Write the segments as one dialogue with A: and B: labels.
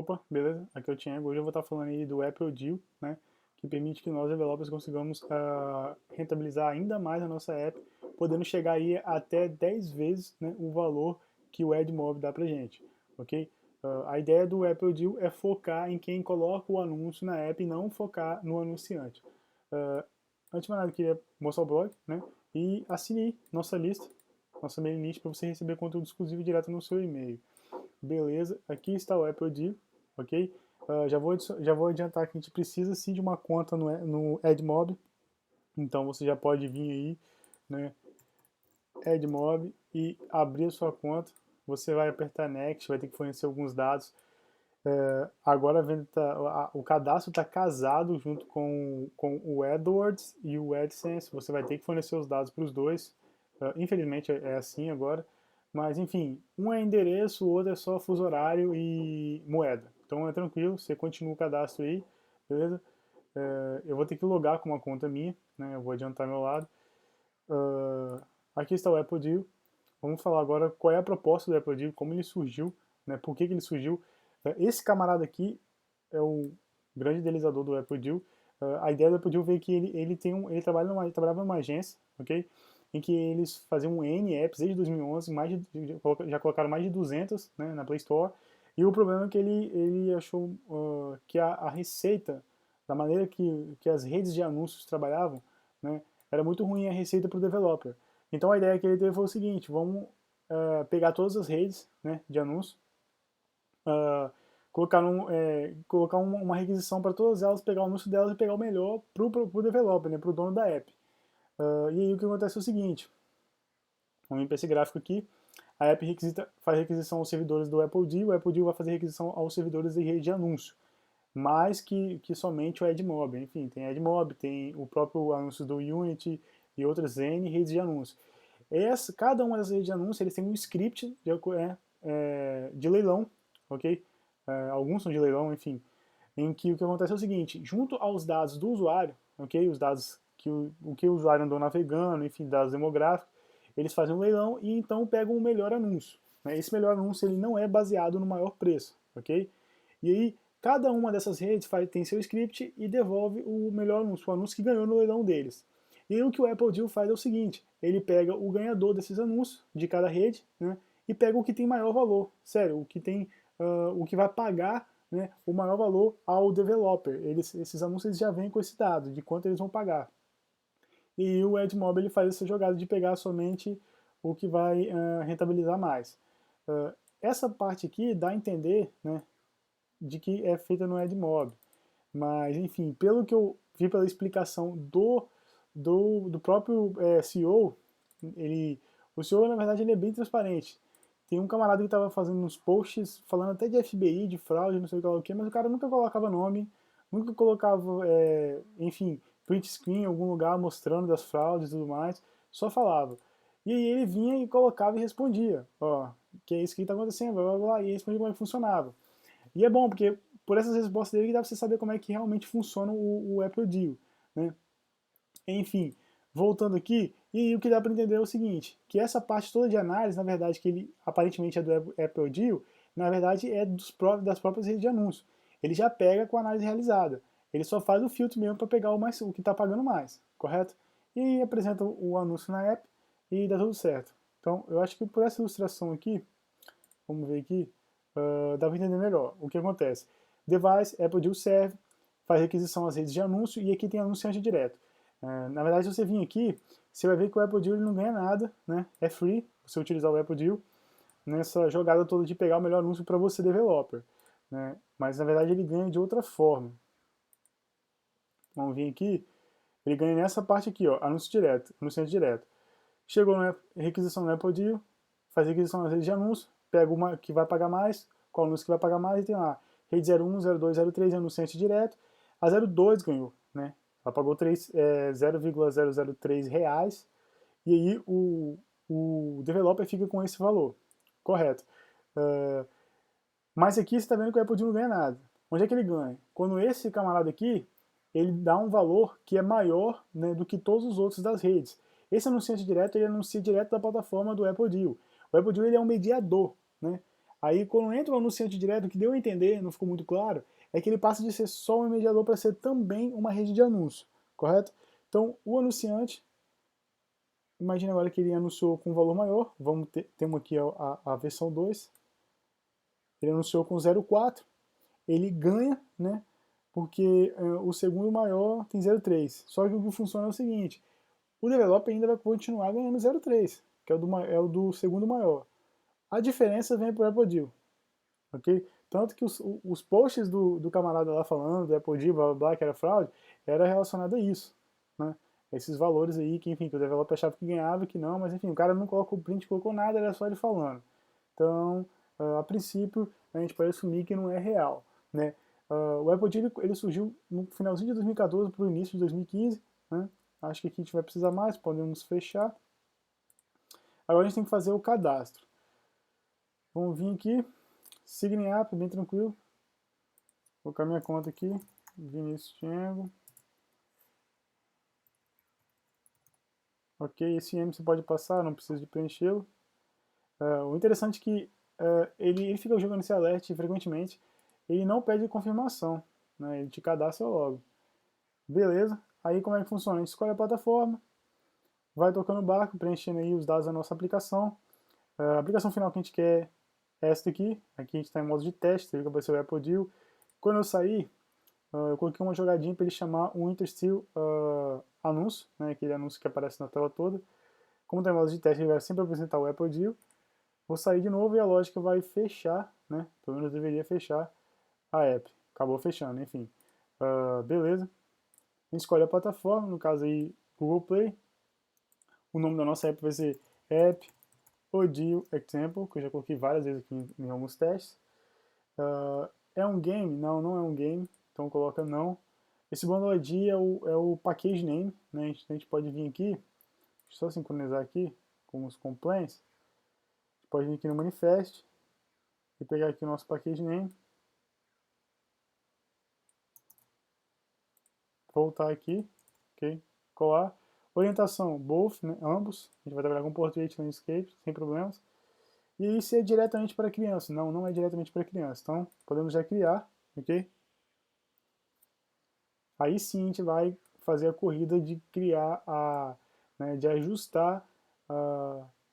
A: Opa, beleza? Aqui é o Thiago. Hoje eu vou estar falando aí do Apple Deal, né? Que permite que nós, developers, consigamos rentabilizar ainda mais a nossa app, podendo chegar aí até 10 vezes, né, o valor que o AdMob dá pra gente, ok? A ideia do Apple Deal é focar em quem coloca o anúncio na app e não focar no anunciante. Antes de mais nada, eu queria mostrar o blog, né? E assine nossa lista, nossa mailing list, para você receber conteúdo exclusivo direto no seu e-mail. Beleza, aqui está o Apple Deal, ok? Já vou adiantar que a gente precisa sim de uma conta no AdMob, então você já pode vir aí, né, AdMob e abrir a sua conta. Você vai apertar Next, vai ter que fornecer alguns dados. Agora o cadastro está casado junto com o AdWords e o AdSense. Você vai ter que fornecer os dados para os dois. Infelizmente é assim agora. Mas enfim, um é endereço, o outro é só fuso horário e moeda. Então é tranquilo, você continua o cadastro aí, beleza? Eu vou ter que logar com uma conta minha, né? Eu vou adiantar meu lado. Aqui está o Apple Deal. Vamos falar agora qual é a proposta do Apple Deal, como ele surgiu, né? Por que ele surgiu. Esse camarada aqui é o grande idealizador do Apple Deal. A ideia do Apple Deal veio que ele trabalhava numa agência, ok? Em que eles faziam N apps desde 2011, já colocaram mais de 200, né, na Play Store. E o problema é que ele achou que a receita, da maneira que as redes de anúncios trabalhavam, né, era muito ruim a receita para o developer. Então a ideia que ele teve foi o seguinte: vamos pegar todas as redes, né, de anúncio, uh, colocar uma requisição para todas elas, pegar o anúncio delas e pegar o melhor para o developer, né, para o dono da app. E aí o que acontece é o seguinte: vamos para esse gráfico aqui. A app faz requisição aos servidores do Apple Deal, o Apple Deal vai fazer requisição aos servidores de rede de anúncio, mais que somente o AdMob. Enfim, tem AdMob, tem o próprio anúncio do Unity e outras N redes de anúncio. Cada uma das redes de anúncio eles têm um script de leilão, ok? Alguns são de leilão, enfim, em que o que acontece é o seguinte: junto aos dados do usuário, ok? Os dados o que o usuário andou navegando, enfim, dados demográficos, eles fazem um leilão e então pegam o melhor anúncio. Né? Esse melhor anúncio ele não é baseado no maior preço, ok? E aí cada uma dessas redes tem seu script e devolve o melhor anúncio, o anúncio que ganhou no leilão deles. E aí o que o Apple Deal faz é o seguinte: ele pega o ganhador desses anúncios de cada rede, né, e pega o que tem maior valor, sério, o que vai pagar, né, o maior valor ao developer. Esses anúncios já vêm com esse dado de quanto eles vão pagar. E o AdMob ele faz essa jogada de pegar somente o que vai rentabilizar mais. Essa parte aqui dá a entender, né, de que é feita no AdMob. Mas, enfim, pelo que eu vi pela explicação do próprio CEO, o CEO, na verdade, ele é bem transparente. Tem um camarada que estava fazendo uns posts falando até de FBI, de fraude, não sei o que, mas o cara nunca colocava nome, nunca colocava, enfim, print screen em algum lugar mostrando das fraudes e tudo mais, só falava. E aí ele vinha e colocava e respondia, ó, que é isso que está acontecendo, blá blá blá, e aí respondia como é que funcionava. E é bom, porque por essas respostas dele que dá pra você saber como é que realmente funciona o Apple Deal, né? Enfim, voltando aqui, e o que dá para entender é o seguinte, que essa parte toda de análise, na verdade, que ele aparentemente é do Apple Deal, na verdade é das próprias redes de anúncio. Ele já pega com a análise realizada. Ele só faz o filtro mesmo para pegar o que está pagando mais, correto? E apresenta o anúncio na app e dá tudo certo. Então, eu acho que por essa ilustração aqui, vamos ver aqui, dá para entender melhor o que acontece. Device, Apple Deal serve, faz requisição às redes de anúncio e aqui tem anunciante direto. Na verdade, se você vir aqui, você vai ver que o Apple Deal ele não ganha nada, né? É free você utilizar o Apple Deal nessa jogada toda de pegar o melhor anúncio para você, developer. Né? Mas na verdade ele ganha de outra forma. Vamos vir aqui, ele ganha nessa parte aqui, ó, anúncio direto, anunciante direto. Chegou na requisição no Apple Deal, faz requisição nas redes de anúncio, pega uma que vai pagar mais, qual anúncio que vai pagar mais, e tem lá, rede 01, 02, 03, anunciante direto. A 02 ganhou, né? Ela pagou 0,003 reais, e aí o developer fica com esse valor, correto. Mas aqui você está vendo que o Apple Deal não ganha nada. Onde é que ele ganha? Quando esse camarada aqui, ele dá um valor que é maior, né, do que todos os outros das redes. Esse anunciante direto, ele anuncia direto da plataforma do Apple Deal. O Apple Deal ele é um mediador, né? Aí quando entra o anunciante direto, o que deu a entender, não ficou muito claro, é que ele passa de ser só um mediador para ser também uma rede de anúncio, correto? Então o anunciante, imagina agora que ele anunciou com um valor maior, temos aqui a versão 2, ele anunciou com 0,4, ele ganha, né? Porque o segundo maior tem 0,3. Só que o que funciona é o seguinte, o developer ainda vai continuar ganhando 0,3, que é o do segundo maior. A diferença vem para o Apple Deal, ok? Tanto que os posts do camarada lá falando do Apple Deal, blá blá blá, que era fraude, era relacionado a isso, né? Esses valores aí que, enfim, que o developer achava que ganhava, que não, mas enfim, o cara não colocou o print, colocou nada, era só ele falando. Então, a princípio, a gente pode assumir que não é real, né? O Apple Deal ele surgiu no finalzinho de 2014 para o início de 2015, né? Acho que aqui a gente vai precisar mais, podemos fechar. Agora a gente tem que fazer o cadastro. Vamos vir aqui, Sign Up, bem tranquilo. Vou colocar minha conta aqui, Vinícius Tiengo. Ok, esse IM você pode passar, não precisa de preenchê-lo. O interessante é que ele fica jogando esse alert frequentemente, ele não pede confirmação, né? Ele te cadastra logo. Beleza, aí como é que funciona? A gente escolhe a plataforma, vai tocando o barco, preenchendo aí os dados da nossa aplicação. A aplicação final que a gente quer é esta aqui. Aqui a gente está em modo de teste, você viu que apareceu o Apple Deal. Quando eu sair, eu coloquei uma jogadinha para ele chamar um Interstill anúncio, né, aquele anúncio que aparece na tela toda. Como está em modo de teste, ele vai sempre apresentar o Apple Deal. Vou sair de novo e a lógica vai fechar, né? Pelo menos deveria fechar a app. Acabou fechando, enfim. Beleza. A gente escolhe a plataforma, no caso aí Google Play. O nome da nossa app vai ser App Audio Example, que eu já coloquei várias vezes aqui em alguns testes. É um game? Não, não é um game, então coloca não. Esse bundle ID é o package name, né? A gente pode vir aqui, deixa eu só sincronizar aqui com os complaints. A gente pode vir aqui no manifest e pegar aqui o nosso package name. Voltar aqui, ok? Colar. Orientação, both, né? Ambos. A gente vai trabalhar com Portrait Landscape, sem problemas. E isso é diretamente para criança. Não, não é diretamente para criança. Então, podemos já criar, ok? Aí sim a gente vai fazer a corrida de criar né, de ajustar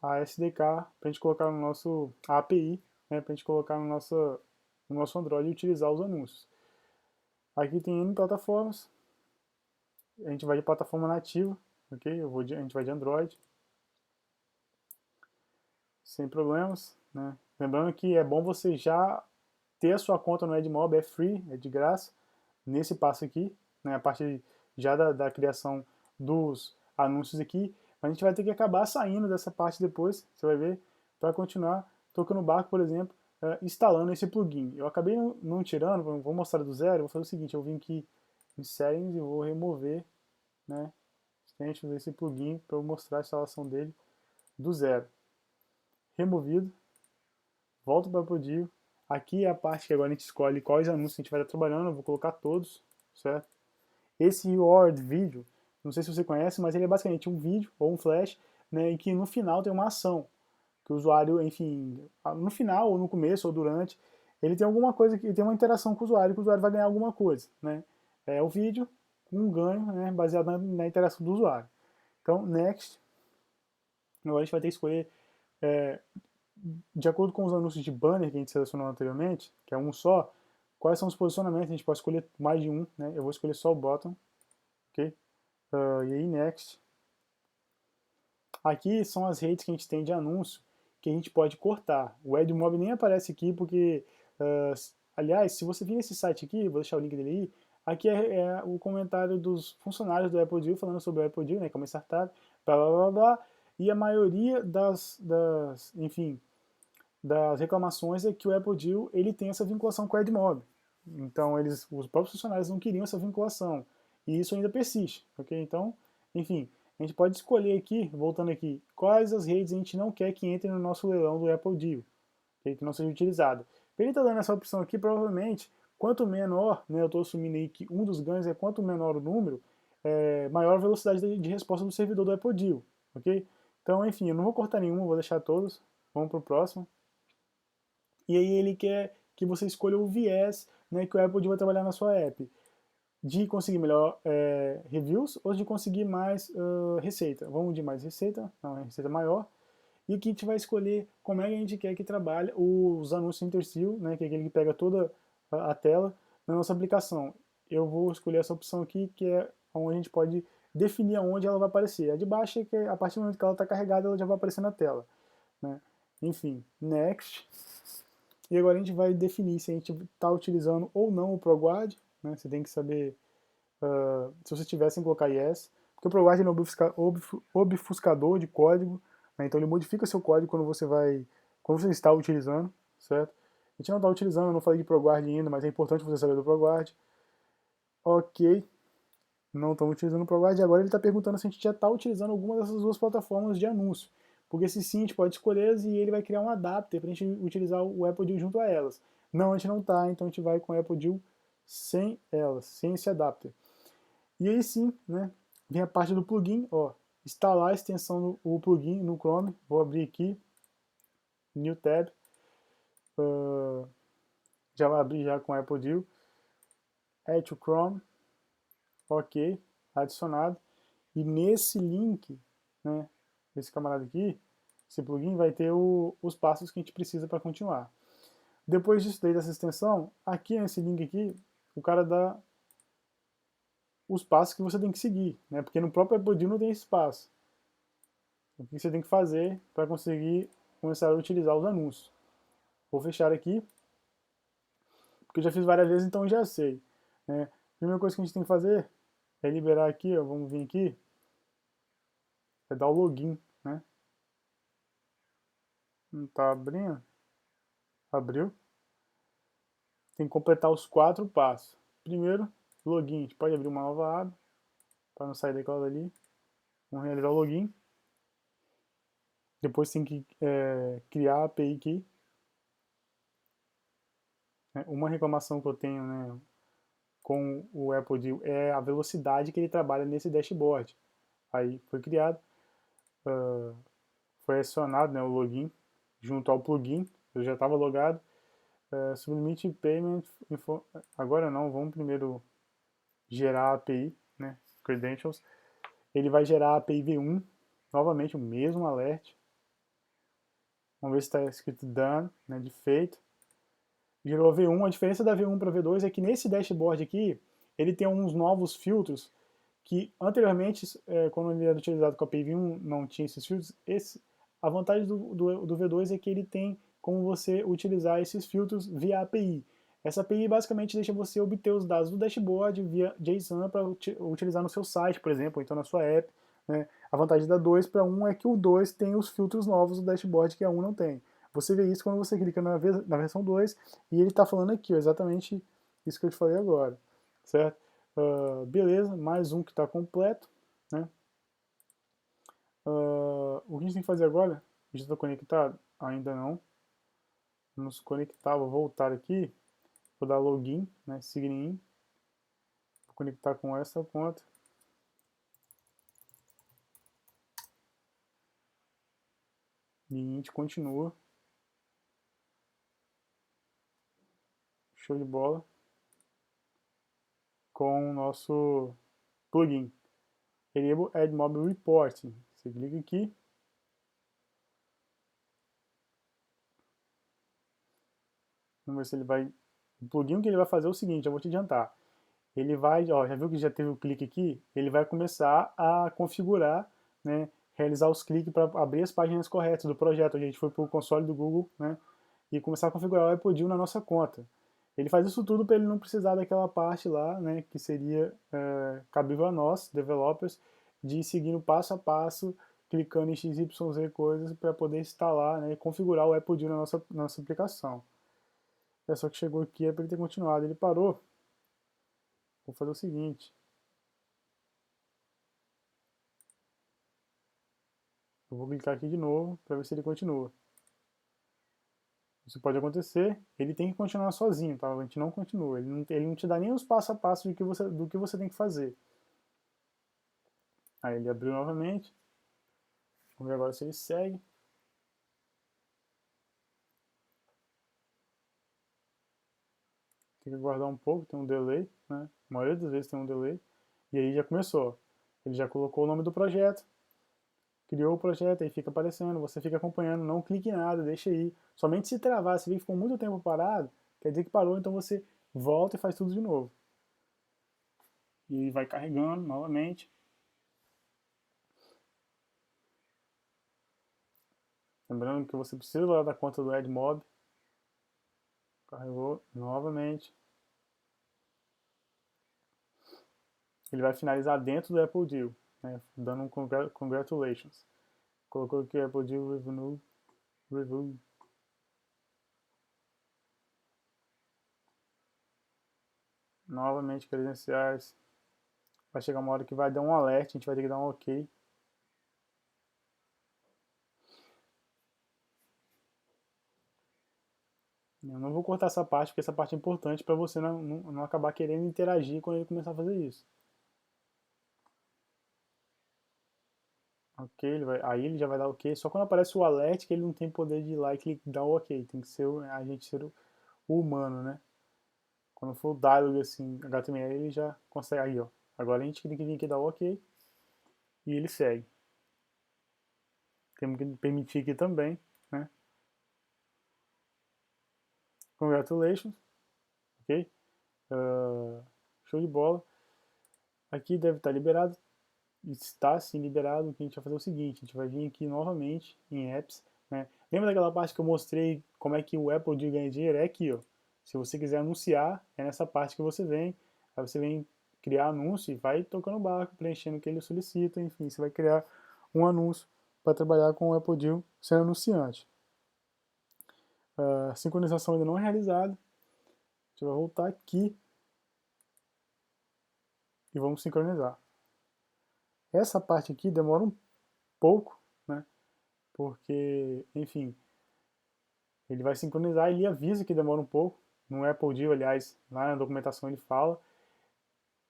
A: a SDK para a gente colocar no nosso a API, né, para a gente colocar no nosso Android e utilizar os anúncios. Aqui tem N plataformas, a gente vai de plataforma nativa, ok? A gente vai de Android, sem problemas, né? Lembrando que é bom você já ter a sua conta no Edmob, é free, é de graça, nesse passo aqui, né, a partir já da criação dos anúncios aqui, mas a gente vai ter que acabar saindo dessa parte depois, você vai ver, para continuar tocando o barco, por exemplo, instalando esse plugin. Eu acabei não tirando, vou mostrar do zero, vou fazer o seguinte, eu vim aqui em Settings e vou remover, né, esse plugin para eu mostrar a instalação dele do zero. Removido, volto para o Podio. Aqui é a parte que agora a gente escolhe quais anúncios a gente vai estar trabalhando, eu vou colocar todos, certo? Esse reward vídeo, não sei se você conhece, mas ele é basicamente um vídeo ou um flash, né, em que no final tem uma ação, que o usuário, enfim, no final ou no começo ou durante, ele tem alguma coisa, que tem uma interação com o usuário, que o usuário vai ganhar alguma coisa, né? É o vídeo com um ganho, né, baseado na interação do usuário. Então, next, agora a gente vai ter que escolher de acordo com os anúncios de banner que a gente selecionou anteriormente, que é um só, quais são os posicionamentos, a gente pode escolher mais de um, né? Eu vou escolher só o bottom, ok? E aí, next. Aqui são as redes que a gente tem de anúncio que a gente pode cortar. O AdMob nem aparece aqui porque, aliás, se você vir nesse site aqui, vou deixar o link dele aí, aqui é o comentário dos funcionários do Apple Deal falando sobre o Apple Deal, né, que é uma startup, blá blá blá blá, e a maioria enfim, das reclamações é que o Apple Deal ele tem essa vinculação com o AdMob. Então os próprios funcionários não queriam essa vinculação e isso ainda persiste, ok? Então, enfim, a gente pode escolher aqui, voltando aqui, quais as redes a gente não quer que entrem no nosso leilão do Apple Deal, okay? Que não seja utilizado. Ele está dando essa opção aqui, provavelmente, quanto menor, né, eu estou assumindo aí que um dos ganhos é quanto menor o número, maior a velocidade de resposta do servidor do Apple Deal, ok? Então, enfim, eu não vou cortar nenhum, vou deixar todos. Vamos para o próximo. e aí ele quer que você escolha o viés, né, que o Apple vai trabalhar na sua app, de conseguir melhor reviews ou de conseguir mais receita. Vamos de mais receita, não, é receita maior. E aqui a gente vai escolher como é que a gente quer que trabalhe os anúncios intersticial, né, que é aquele que pega toda a tela na nossa aplicação. Eu vou escolher essa opção aqui, que é onde a gente pode definir aonde ela vai aparecer. A de baixo é que a partir do momento que ela está carregada, ela já vai aparecer na tela, né? Enfim, next. E agora a gente vai definir se a gente está utilizando ou não o ProGuard, né? Você tem que saber se você tiver sem colocar yes, porque o ProGuard é um obfuscador de código, né? Então ele modifica seu código quando você está utilizando, certo? A gente não está utilizando, eu não falei de ProGuard ainda, mas é importante você saber do ProGuard. Ok, não estamos utilizando o ProGuard, e agora ele está perguntando se a gente já está utilizando alguma dessas duas plataformas de anúncio. Porque se sim, a gente pode escolher e ele vai criar um adapter para a gente utilizar o Apple junto a elas. Não, a gente não está, então a gente vai com o Apple sem elas, sem esse adapter. E aí sim, né, vem a parte do plugin, ó, instalar a extensão do plugin no Chrome. Vou abrir aqui, New Tab, já vai abrir já com Apple Add to Chrome, ok, adicionado. E nesse link, né, esse camarada aqui, esse plugin vai ter os passos que a gente precisa para continuar. Depois disso daí, dessa extensão, aqui nesse link aqui, o cara dá os passos que você tem que seguir, né? Porque no próprio Apple não tem esse passo. O que você tem que fazer para conseguir começar a utilizar os anúncios. Vou fechar aqui, porque eu já fiz várias vezes, então já sei, né? A primeira coisa que a gente tem que fazer é liberar aqui, ó, vamos vir aqui, é dar o login, né? Não está abrindo? Abriu. Tem que completar os 4 passos. Primeiro, login. A gente pode abrir uma nova aba, para não sair daquela ali. Vamos realizar o login. Depois tem que criar a API key. Uma reclamação que eu tenho, né, com o Apple Deal é a velocidade que ele trabalha nesse dashboard. Aí foi criado, foi acionado, né, o login junto ao plugin. Eu já estava logado. Submit payment. Agora não, vamos primeiro gerar a API, né, credentials. Ele vai gerar a API V1, novamente o mesmo alert. Vamos ver se está escrito done, né, de feito. Gerou a V1, a diferença da V1 para a V2 é que nesse dashboard aqui, ele tem uns novos filtros que anteriormente, quando ele era utilizado com a API V1, não tinha esses filtros. A vantagem do V2 é que ele tem como você utilizar esses filtros via API. Essa API basicamente deixa você obter os dados do dashboard via JSON para utilizar no seu site, por exemplo, ou então na sua app, né? A vantagem da 2 para 1 é que o 2 tem os filtros novos do dashboard que a 1 não tem. Você vê isso quando você clica na versão 2 e ele está falando aqui, ó, exatamente isso que eu te falei agora, certo? Beleza, mais um que está completo, né? O que a gente tem que fazer agora? Já está conectado? Ainda não. Vamos conectar, vou voltar aqui, vou dar login, né? Sign in, vou conectar com essa conta. E a gente continua. Show de bola. Com o nosso plugin. Enable Add Mobile Reporting. Você clica aqui. Vamos ver se ele vai... O plugin que ele vai fazer é o seguinte, eu vou te adiantar. Ele vai, ó, já viu que já teve o clique aqui? Ele vai começar a configurar, né, realizar os cliques para abrir as páginas corretas do projeto. A gente foi para o console do Google, né, e começar a configurar o iPod na nossa conta. Ele faz isso tudo para ele não precisar daquela parte lá, né, que seria cabível a nós, developers, de ir seguindo passo a passo, clicando em XYZ coisas para poder instalar, né, e configurar o iPod na nossa aplicação. É só que chegou aqui é para ele ter continuado. Ele parou. Vou fazer o seguinte. Eu vou clicar aqui de novo para ver se ele continua. Isso pode acontecer, ele tem que continuar sozinho, tá? A gente não continua, ele não te dá nem os passo a passo do que você tem que fazer. Aí ele abriu novamente, vamos ver agora se ele segue. Tem que aguardar um pouco, tem um delay, né? A maioria das vezes tem um delay. E aí já começou. Ele já colocou o nome do projeto, criou o projeto, aí fica aparecendo, você fica acompanhando, não clique em nada, deixa aí. Somente se travar, se vir que ficou muito tempo parado, quer dizer que parou, então você volta e faz tudo de novo. E vai carregando novamente. Lembrando que você precisa lá da conta do AdMob. Carregou novamente. Ele vai finalizar dentro do Apple Deal, né, dando um congratulations. Colocou aqui Apple Deal Review. Novamente credenciais. Vai chegar uma hora que vai dar um alerta, a gente vai ter que dar um OK. Eu não vou cortar essa parte, porque essa parte é importante para você não acabar querendo interagir quando ele começar a fazer isso. Ok, aí ele já vai dar ok. Só quando aparece o alert que ele não tem poder de ir lá e dar o ok. Tem que ser a gente ser o humano, né? Quando for o dialog assim, HTML, ele já consegue. Aí, ó. Agora a gente tem que vir aqui dar o ok. E ele segue. Temos que permitir aqui também, né? Congratulations. Ok? Show de bola. Aqui deve estar liberado. Está sim liberado. O que a gente vai fazer é o seguinte: a gente vai vir aqui novamente em Apps. Né? Lembra daquela parte que eu mostrei como é que o Apple ganha dinheiro? É aqui, ó. Se você quiser anunciar, é nessa parte que você vem. Aí você vem criar anúncio e vai tocando o barco, preenchendo o que ele solicita. Enfim, você vai criar um anúncio para trabalhar com o Apple Deal sendo anunciante. Sincronização ainda não é realizada. A gente vai voltar aqui e vamos sincronizar. Essa parte aqui demora um pouco, né? Porque, enfim, ele vai sincronizar, ele avisa que demora um pouco. No Apple Deal, aliás, lá na documentação ele fala.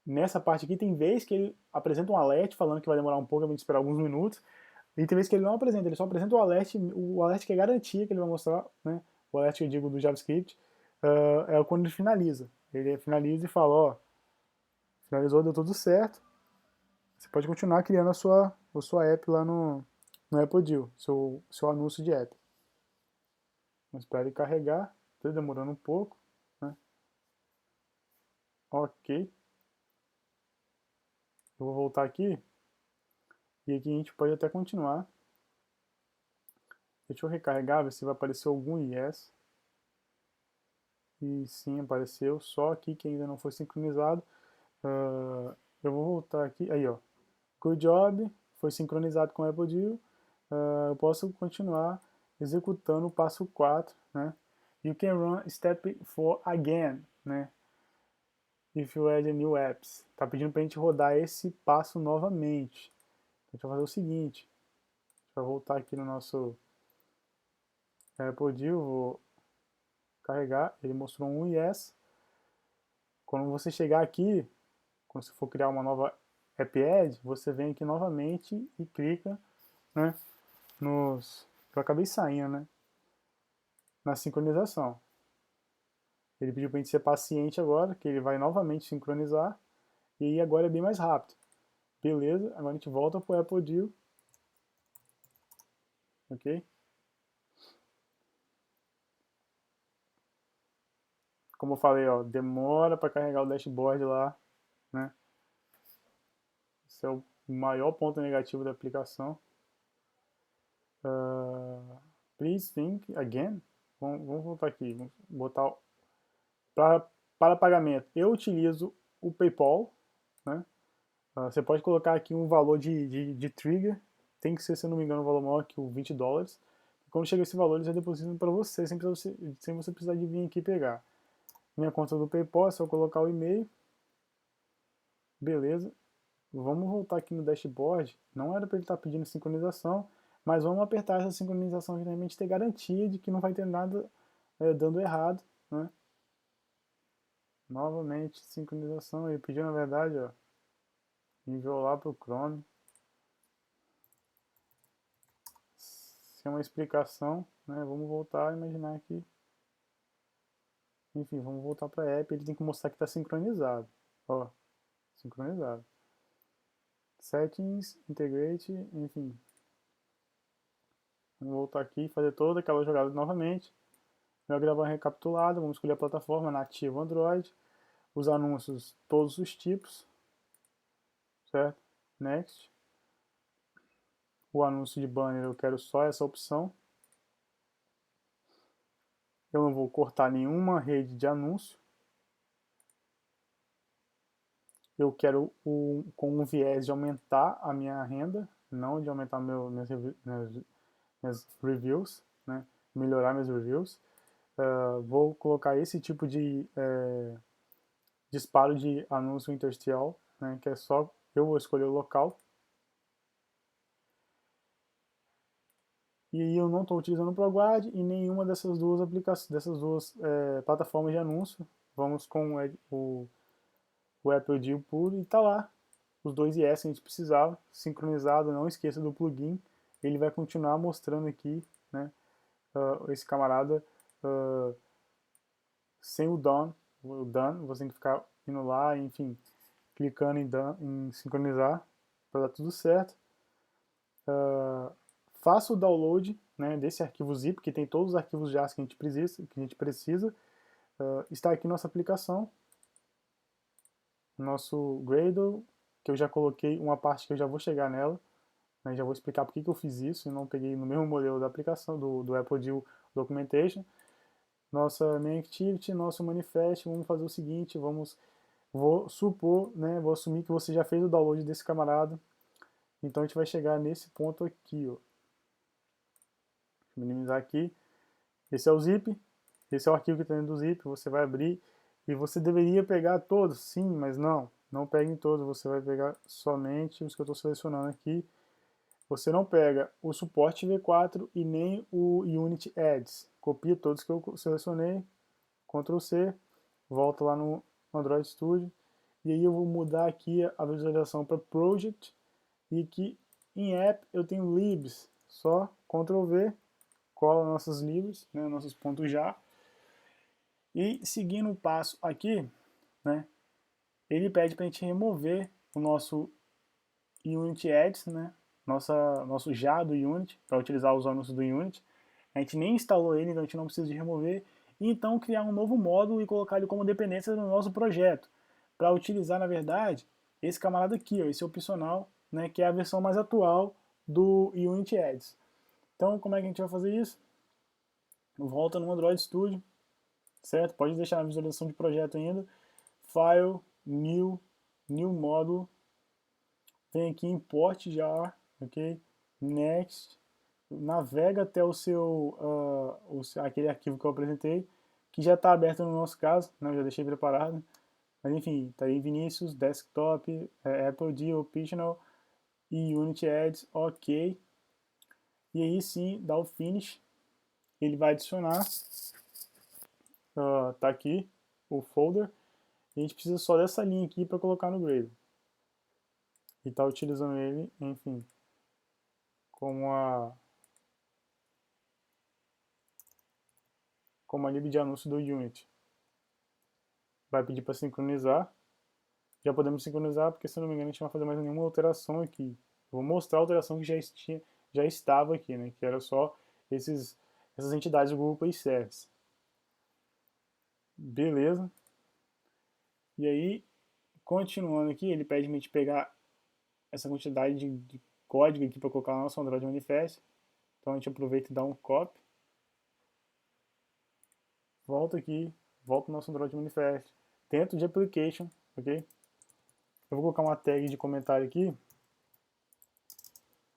A: Nessa parte aqui tem vez que ele apresenta um alert falando que vai demorar um pouco, a gente esperar alguns minutos. E tem vez que ele não apresenta, ele só apresenta o alert que é garantia que ele vai mostrar, né? O alert que eu digo do JavaScript, é quando ele finaliza. Ele finaliza e fala, ó, finalizou, deu tudo certo. Você pode continuar criando a sua app lá no Apple Deal, seu anúncio de app. Espera ele carregar, está demorando um pouco, né? Ok. Eu vou voltar aqui e aqui a gente pode até continuar. Deixa eu recarregar, ver se vai aparecer algum yes. E sim, apareceu, só aqui que ainda não foi sincronizado. Eu vou voltar aqui, aí ó, good job, foi sincronizado com o Apple Deal. Eu posso continuar executando o passo 4, né? You can run step 4 again, né? If you add new apps. Tá pedindo pra gente rodar esse passo novamente. A gente vai fazer o seguinte, a gente vai voltar aqui no nosso Apple Deal, vou carregar, ele mostrou um yes. Quando você chegar aqui, quando você for criar uma nova app add, você vem aqui novamente e clica, né, eu acabei saindo, né, na sincronização. Ele pediu para a gente ser paciente agora, que ele vai novamente sincronizar, e aí agora é bem mais rápido. Beleza, agora a gente volta para o Apple Deal, ok? Como eu falei, ó, demora para carregar o dashboard lá, né? Esse é o maior ponto negativo da aplicação. Please think again. Vamos voltar aqui, vamos botar para pagamento. Eu utilizo o PayPal, né? Você pode colocar aqui um valor de trigger, tem que ser, se eu não me engano, um valor maior que o $20. Quando chega esse valor, eles já depositam para você, sem você precisar de vir aqui pegar. Minha conta do PayPal, é só colocar o e-mail. Beleza. Vamos voltar aqui no dashboard. Não era para ele estar pedindo sincronização, mas vamos apertar essa sincronização aqui, realmente ter garantia de que não vai ter nada dando errado, né? Novamente, sincronização. Ele pediu, na verdade, ó, enviou lá para o Chrome. Sem uma explicação, né? Vamos voltar a imaginar que Enfim, vamos voltar para app, ele tem que mostrar que está sincronizado. Ó, sincronizado. Settings, integrate, enfim. Vamos voltar aqui e fazer toda aquela jogada novamente. Vai gravar uma recapitulada, vamos escolher a plataforma nativa Android. Os anúncios, todos os tipos. Certo? Next. O anúncio de banner eu quero só essa opção. Eu não vou cortar nenhuma rede de anúncio. Eu quero com um viés de aumentar a minha renda, não de aumentar minhas reviews, né? Melhorar minhas reviews. Vou colocar esse tipo de disparo de anúncio intersticial, né? Que é só eu vou escolher o local. E eu não estou utilizando o ProGuard e nenhuma dessas duas plataformas de anúncio. Vamos com o Apple Deal puro e está lá. Os dois IS que a gente precisava, sincronizado, não esqueça do plugin. Ele vai continuar mostrando aqui, né, esse camarada sem o done. O done, você tem que ficar indo lá, enfim, clicando em sincronizar para dar tudo certo. Faça o download, né, desse arquivo zip, que tem todos os arquivos JAS que a gente precisa. Está aqui nossa aplicação, nosso Gradle, que eu já coloquei uma parte que eu já vou chegar nela, né, já vou explicar por que eu fiz isso e não peguei no mesmo modelo da aplicação do Apple Deal Documentation. Nossa main activity, nosso manifest, vamos fazer o seguinte, vou supor, né, vou assumir que você já fez o download desse camarada, então a gente vai chegar nesse ponto aqui, ó. Minimizar aqui. Esse é o zip, esse é o arquivo que está dentro do zip, você vai abrir e você deveria pegar todos, sim, mas não pegue em todos, você vai pegar somente os que eu estou selecionando aqui. Você não pega o suporte V4 e nem o Unity Ads. Copia todos que eu selecionei, Ctrl C, volta lá no Android Studio e aí eu vou mudar aqui a visualização para Project e aqui em App eu tenho libs, só Ctrl V, cola nossos libs, né, nossos pontos já. E seguindo o passo aqui, né, ele pede para a gente remover o nosso Unity Ads, né, nosso já do Unity, para utilizar os anúncios do Unity. A gente nem instalou ele, então a gente não precisa de remover. E então criar um novo módulo e colocar ele como dependência no nosso projeto. Para utilizar, na verdade, esse camarada aqui, ó, esse opcional, né, que é a versão mais atual do Unity Ads. Então, como é que a gente vai fazer isso? Volta no Android Studio, certo? Pode deixar na visualização de projeto ainda. File, New módulo. Vem aqui Import jar, ok? Next. Navega até aquele arquivo que eu apresentei, que já está aberto no nosso caso, né? Eu já deixei preparado. Mas enfim, tá aí Vinicius, Desktop, Apple Deal, Optional e Unity Ads, ok. E aí sim, dá o Finish. Ele vai adicionar, tá aqui o folder. E a gente precisa só dessa linha aqui para colocar no Gradle. E tá utilizando ele, enfim, como a lib de anúncio do Unity. Vai pedir para sincronizar. Já podemos sincronizar, porque se não me engano a gente não vai fazer mais nenhuma alteração aqui. Eu vou mostrar a alteração que já estava aqui, né? Que era só essas entidades do Google Play Service. Beleza. E aí, continuando aqui, ele pede a gente pegar essa quantidade de código aqui para colocar no nosso Android Manifest. Então a gente aproveita e dá um copy. Volta aqui, volta no nosso Android Manifest. Dentro de Application, ok? Eu vou colocar uma tag de comentário aqui.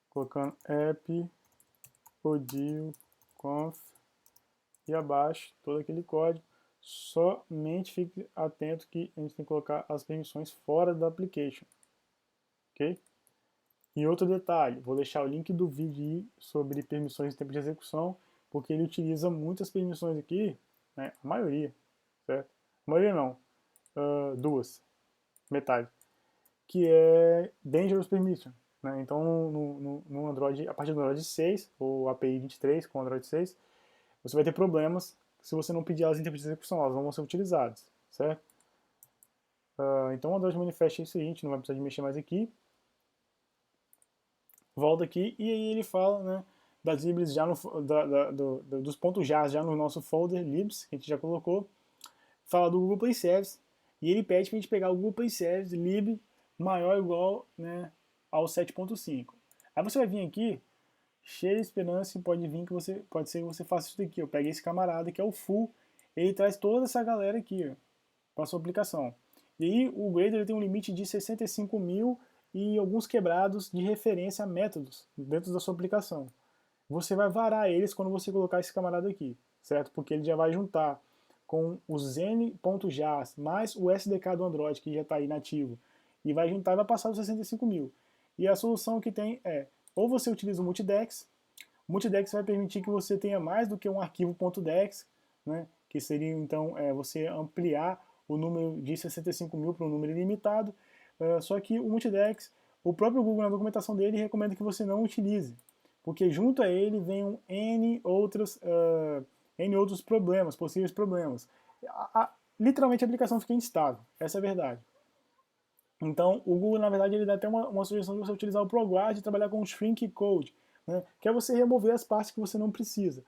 A: Colocando app odil conf e abaixo todo aquele código. Somente fique atento que a gente tem que colocar as permissões fora da application, ok? E outro detalhe, vou deixar o link do vídeo sobre permissões de tempo de execução, porque ele utiliza muitas permissões aqui, né? A maioria, certo? A maioria não, duas, metade, que é Dangerous Permission. Né? Então, no Android, a partir do Android 6, ou API 23 com Android 6, você vai ter problemas se você não pedir elas em tempo de execução, elas não vão ser utilizadas, certo? Então o Android Manifest é isso aí, a gente não vai precisar de mexer mais aqui. Volta aqui e aí ele fala, né, das libs já no, dos pontos JAS já no nosso folder libs, que a gente já colocou. Fala do Google Play Service e ele pede para a gente pegar o Google Play Service lib maior ou igual, né, ao 7.5. Aí você vai vir aqui, cheio de esperança, e pode ser que você faça isso daqui. Eu peguei esse camarada que é o full, ele traz toda essa galera aqui para sua aplicação. E aí o Grader ele tem um limite de 65 mil e alguns quebrados de referência a métodos dentro da sua aplicação. Você vai varar eles quando você colocar esse camarada aqui, certo? Porque ele já vai juntar com o zen.jas mais o SDK do Android, que já está aí nativo, e vai juntar e vai passar os 65 mil. E a solução que tem é, ou você utiliza o Multidex, o Multidex vai permitir que você tenha mais do que um arquivo .dex, né, que seria então você ampliar o número de 65 mil para um número ilimitado, só que o Multidex, o próprio Google na documentação dele recomenda que você não utilize, porque junto a ele vem um N outros problemas, possíveis problemas. Literalmente a aplicação fica instável, essa é a verdade. Então o Google na verdade ele dá até uma sugestão de você utilizar o ProGuard e trabalhar com o Shrink Code, né, que é você remover as partes que você não precisa.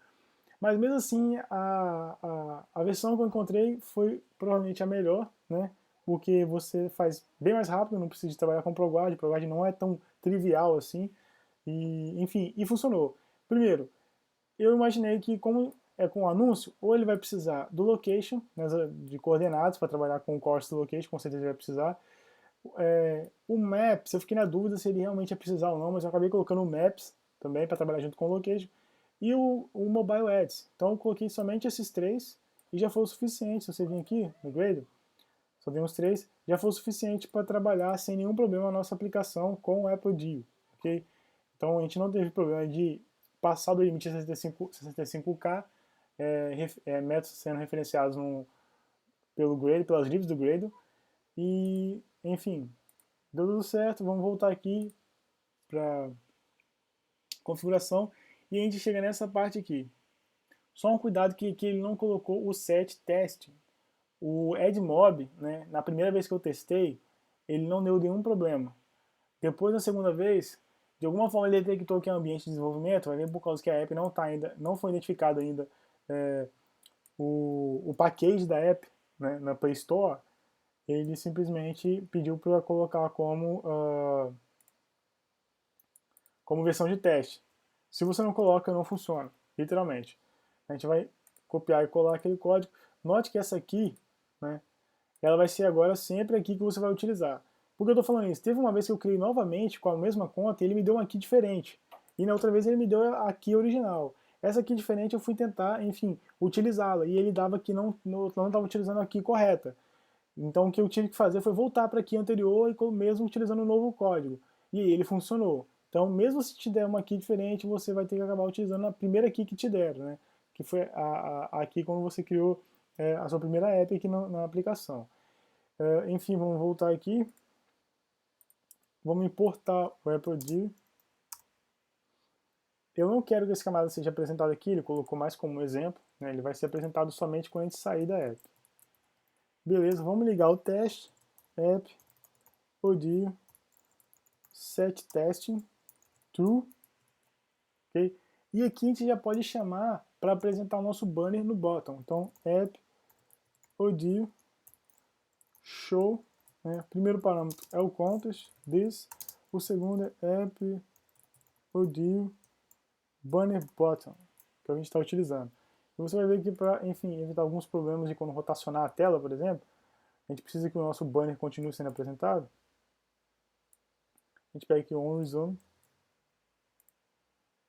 A: Mas mesmo assim, a versão que eu encontrei foi provavelmente a melhor, né? Porque você faz bem mais rápido, não precisa de trabalhar com o ProGuard não é tão trivial assim, e enfim, e funcionou. Primeiro, eu imaginei que como é com o anúncio, ou ele vai precisar do location, né, de coordenadas para trabalhar com o course do location, com certeza ele vai precisar. O Maps, eu fiquei na dúvida se ele realmente ia precisar ou não, mas eu acabei colocando o Maps também para trabalhar junto com o location e o Mobile Ads. Então eu coloquei somente esses três e já foi o suficiente. Se você vir aqui no Gradle, só tem os três, já foi o suficiente para trabalhar sem nenhum problema a nossa aplicação com o Apple Deal, ok? Então a gente não teve problema de passar do limite de 65K, métodos sendo referenciados pelo Gradle, pelas libs do Gradle, e enfim, deu tudo certo. Vamos voltar aqui para configuração e a gente chega nessa parte aqui. Só um cuidado que ele não colocou o set test. O Edmob, né, na primeira vez que eu testei, ele não deu nenhum problema. Depois, na segunda vez, de alguma forma ele detectou que é ambiente de desenvolvimento, vai ver por causa que a app não foi identificado ainda o package da app, né, na Play Store. Ele simplesmente pediu para colocar como versão de teste. Se você não coloca, não funciona, literalmente. A gente vai copiar e colar aquele código. Note que essa aqui, né, ela vai ser agora sempre aqui que você vai utilizar. Por que eu estou falando isso? Teve uma vez que eu criei novamente com a mesma conta e ele me deu uma key diferente. E na outra vez ele me deu a key original. Essa key diferente eu fui tentar, enfim, utilizá-la. E ele dava que não estava utilizando a key correta. Então o que eu tive que fazer foi voltar para a key anterior e mesmo utilizando o novo código. E aí ele funcionou. Então mesmo se te der uma key diferente, você vai ter que acabar utilizando a primeira key que te deram, né? Que foi a key quando você criou a sua primeira app aqui na aplicação. Enfim, vamos voltar aqui. Vamos importar o AppleD. Eu não quero que esse camarada seja apresentado aqui, ele colocou mais como exemplo, né? Ele vai ser apresentado somente quando a gente sair da app. Beleza, vamos ligar o teste, app, audio, set testing, true, ok? E aqui a gente já pode chamar para apresentar o nosso banner no bottom. Então, app, audio, show, né? Primeiro parâmetro é o context, this, o segundo é app, audio, banner bottom, que a gente está utilizando. E você vai ver que para, enfim, evitar alguns problemas de quando rotacionar a tela, por exemplo, a gente precisa que o nosso banner continue sendo apresentado. A gente pega aqui o on resume,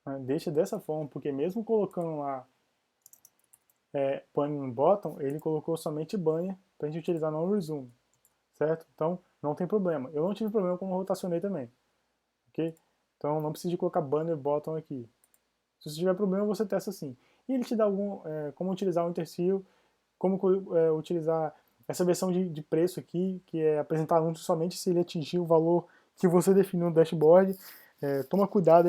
A: né, deixa dessa forma, porque mesmo colocando lá banner no bottom, ele colocou somente banner para a gente utilizar no on resume, certo? Então não tem problema. Eu não tive problema quando rotacionei também, ok? Então não precisa de colocar banner bottom aqui. Se você tiver problema, você testa assim. E ele te dá como utilizar o Interseal, como utilizar essa versão de preço aqui, que é apresentar anúncio somente se ele atingir o valor que você definiu no dashboard. Toma cuidado,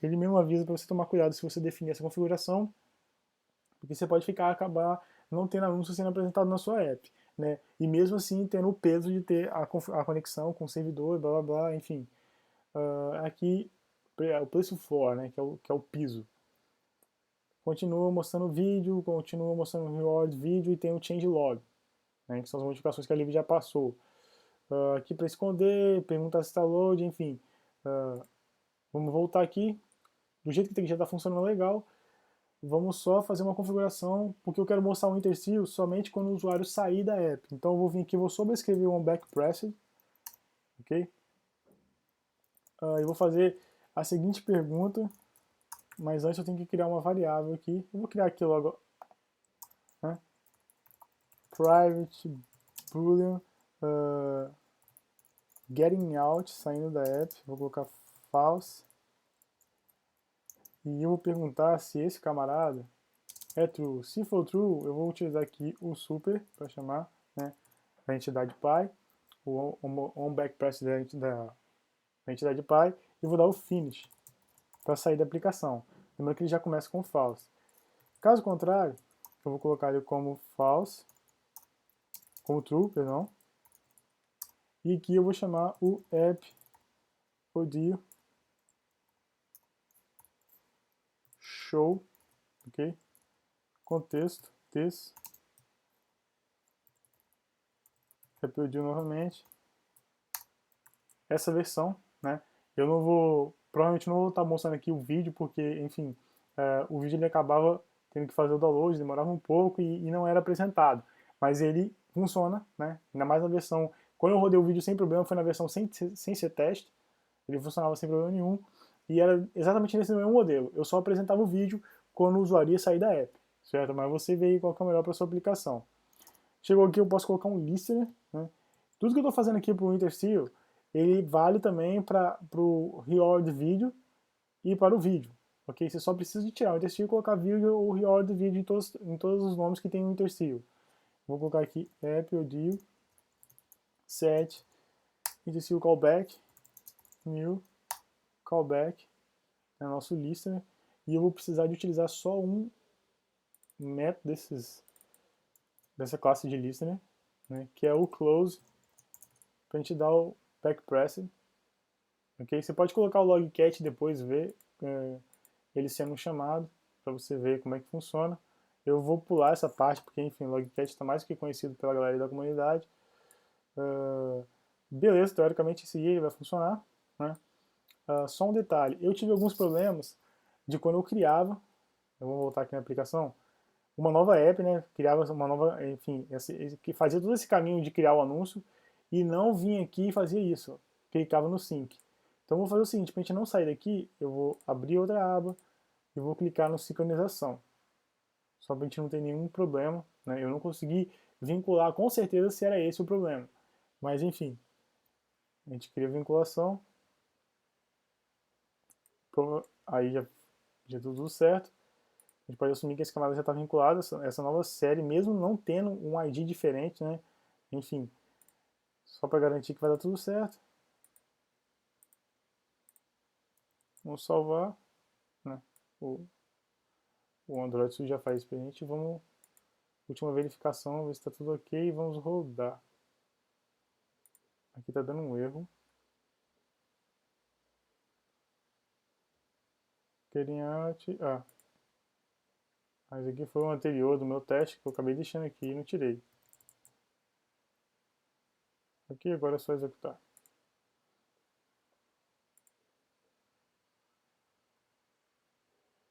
A: ele mesmo avisa para você tomar cuidado se você definir essa configuração. porque você pode acabar não tendo anúncio sendo apresentado na sua app, né? E mesmo assim tendo o peso de ter a conexão com o servidor, blá blá blá, enfim. Aqui o preço for, né? Que é o piso. Continua mostrando vídeo, continua mostrando reward vídeo e tem o change log, né? Que são as modificações que a Live já passou. Aqui para esconder, perguntar se está load, enfim. Vamos voltar aqui. Do jeito que já está funcionando legal, vamos só fazer uma configuração, porque eu quero mostrar o interstitial somente quando o usuário sair da app. Então eu vou vir aqui, vou sobrescrever o onBackPressed, ok? E vou fazer a seguinte pergunta, mas antes eu tenho que criar uma variável aqui. Eu vou criar aqui logo, né? Private boolean getting out, saindo da app, vou colocar false. E eu vou perguntar se esse camarada é true. Se for true, eu vou utilizar aqui o super para chamar, né, a entidade pai, o onBackPressed da entidade pai, e vou dar o finish para sair da aplicação. Lembrando que ele já começa com false. Caso contrário, eu vou colocar ele como false, como true, perdão, e aqui eu vou chamar o app audio show, ok? Contexto, texto, app audio novamente, essa versão, né? Eu não vou, provavelmente não vou estar mostrando aqui o vídeo, porque, enfim, o vídeo ele acabava tendo que fazer o download, demorava um pouco e não era apresentado. Mas ele funciona, né? Ainda mais na versão, quando eu rodei o vídeo sem problema, foi na versão sem ser teste, ele funcionava sem problema nenhum, e era exatamente nesse mesmo modelo. Eu só apresentava o vídeo quando o usuário ia sair da app, certo? Mas você vê aí qual que é o melhor para sua aplicação. Chegou aqui, eu posso colocar um listener, né? Tudo que eu estou fazendo aqui para o interstitial, ele vale também para o reward vídeo e para o vídeo, ok? Você só precisa de tirar o interstitial e colocar vídeo ou reward vídeo em todos os nomes que tem no interstitial. Vou colocar aqui app audio set interstitial callback new callback, é o nosso listener, e eu vou precisar de utilizar só um método dessa classe de listener, né, que é o close, para a gente dar o backpressing. Okay? Você pode colocar o logcat e depois ver ele sendo chamado, para você ver como é que funciona. Eu vou pular essa parte, porque enfim, o logcat está mais do que conhecido pela galera da comunidade. Beleza, teoricamente esse aí vai funcionar, né? Só um detalhe, eu tive alguns problemas de quando eu criava, eu vou voltar aqui na aplicação, uma nova app, né? Criava uma nova, enfim, que fazia todo esse caminho de criar o anúncio e não vinha aqui e fazia isso, clicava no sync. Então eu vou fazer o seguinte, para a gente não sair daqui, eu vou abrir outra aba e vou clicar no sincronização, só para a gente não ter nenhum problema, né? Eu não consegui vincular com certeza se era esse o problema, mas enfim, a gente cria a vinculação, aí já tudo certo. A gente pode assumir que esse camarada já está vinculado a essa nova série, mesmo não tendo um ID diferente, né? Enfim, só para garantir que vai dar tudo certo. Vamos salvar, né? O Android isso já faz isso pra gente. Vamos, última verificação, ver se está tudo ok e vamos rodar. Aqui está dando um erro. Mas aqui foi o anterior do meu teste que eu acabei deixando aqui e não tirei. Aqui agora é só executar.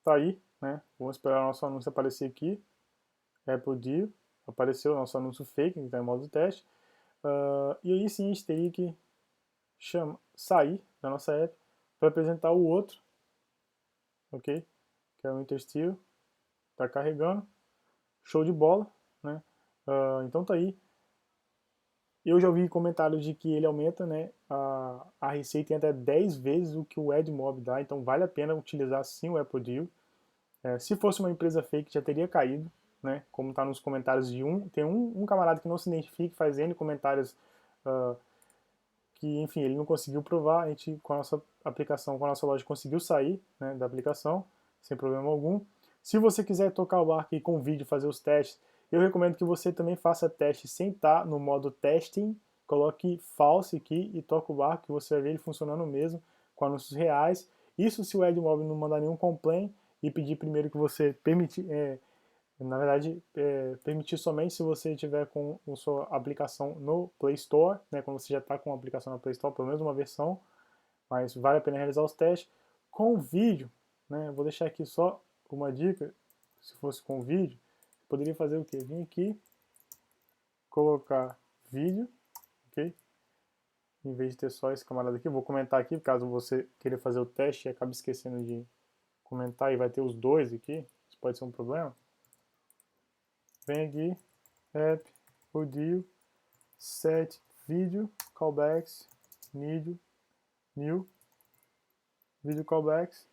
A: Tá aí, né? Vamos esperar o nosso anúncio aparecer aqui. Apple Deal, apareceu o nosso anúncio fake, que está em modo de teste. E aí sim a gente teria que sair da nossa app para apresentar o outro, ok? Que é o interstitial, está carregando, show de bola, né? Então tá aí. Eu já ouvi comentários de que ele aumenta, né, a receita em até 10 vezes o que o AdMob dá, então vale a pena utilizar sim o Apple Deal. Se fosse uma empresa fake já teria caído, né, como está nos comentários de tem um camarada que não se identifica fazendo comentários que, enfim, ele não conseguiu provar, a gente com a nossa aplicação, com a nossa loja conseguiu sair, né, da aplicação sem problema algum. Se você quiser tocar o barco e com vídeo fazer os testes, eu recomendo que você também faça teste sem estar no modo testing, coloque false aqui e toque o barco, que você vai ver ele funcionando mesmo, com anúncios reais. Isso se o AdMob não mandar nenhum complaint e pedir primeiro que você permitir, na verdade, permitir somente se você tiver com a sua aplicação no Play Store, né, quando você já está com a aplicação na Play Store, pelo menos uma versão, mas vale a pena realizar os testes. Com vídeo, né, vou deixar aqui só uma dica, se fosse com vídeo, poderia fazer o que? Vim aqui, colocar vídeo, ok? Em vez de ter só esse camarada aqui, vou comentar aqui, caso você queira fazer o teste e acabe esquecendo de comentar e vai ter os dois aqui, isso pode ser um problema. Vem aqui, app, audio, set, video, callbacks, new, video callbacks,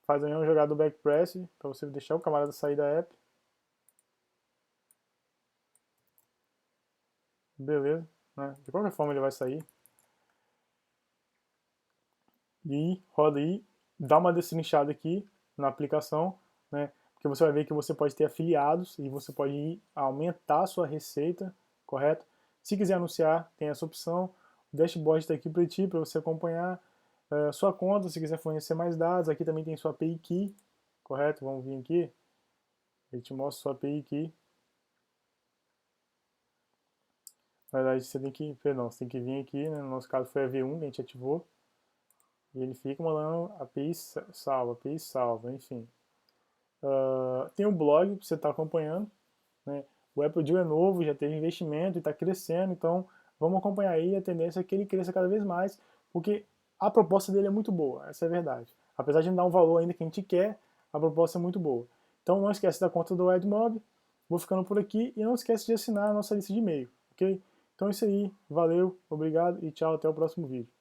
A: faz aí uma jogada do backpress para você deixar o camarada sair da app. Beleza, né? De qualquer forma ele vai sair. E roda aí, dá uma destrinchada aqui na aplicação, né? Porque você vai ver que você pode ter afiliados e você pode aumentar a sua receita, correto? Se quiser anunciar, tem essa opção. O dashboard está aqui para ti, para você acompanhar sua conta, se quiser fornecer mais dados. Aqui também tem sua API Key, correto? Vamos vir aqui. Ele te mostra sua API Key. Na verdade, você tem que vir aqui, né? No nosso caso foi a V1 que a gente ativou. E ele fica mandando API salva, enfim. Tem um blog que você está acompanhando, né? O Apple Deal é novo, já teve investimento e está crescendo, então vamos acompanhar aí. A tendência é que ele cresça cada vez mais, porque a proposta dele é muito boa, essa é a verdade. Apesar de não dar um valor ainda que a gente quer, a proposta é muito boa. Então não esquece da conta do AdMob, vou ficando por aqui e não esquece de assinar a nossa lista de e-mail, ok? Então é isso aí, valeu, obrigado e tchau, até o próximo vídeo.